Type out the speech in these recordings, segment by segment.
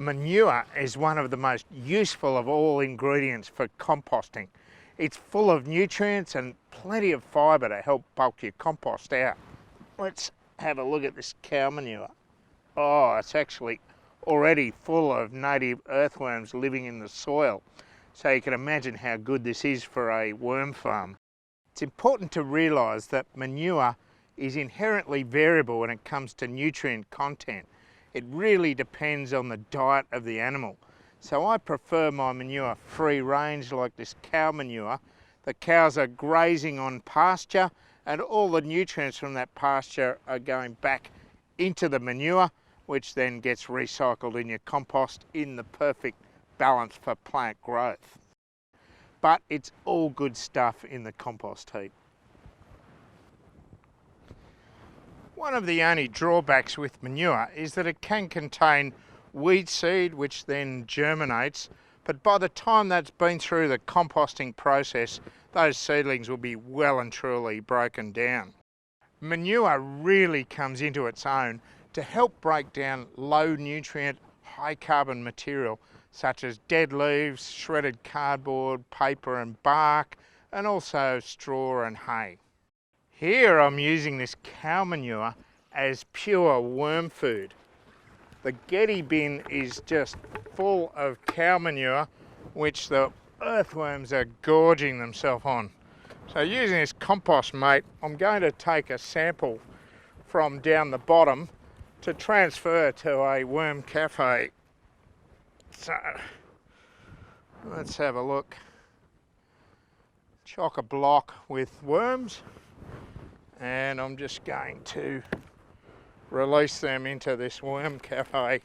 Manure is one of the most useful of all ingredients for composting. It's full of nutrients and plenty of fibre to help bulk your compost out. Let's have a look at this cow manure. Oh, it's actually already full of native earthworms living in the soil. So you can imagine how good this is for a worm farm. It's important to realise that manure is inherently variable when it comes to nutrient content. It really depends on the diet of the animal. So I prefer my manure free range like this cow manure. The cows are grazing on pasture and all the nutrients from that pasture are going back into the manure, which then gets recycled in your compost in the perfect balance for plant growth. But it's all good stuff in the compost heap. One of the only drawbacks with manure is that it can contain weed seed, which then germinates, but by the time that's been through the composting process, those seedlings will be well and truly broken down. Manure really comes into its own to help break down low nutrient, high carbon material such as dead leaves, shredded cardboard, paper and bark, and also straw and hay. Here I'm using this cow manure as pure worm food. The Getty bin is just full of cow manure, which the earthworms are gorging themselves on. So using this compost mate, I'm going to take a sample from down the bottom to transfer to a worm cafe. So let's have a look. Chock a block with worms, and I'm just going to release them into this worm cafe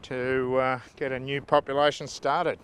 to get a new population started.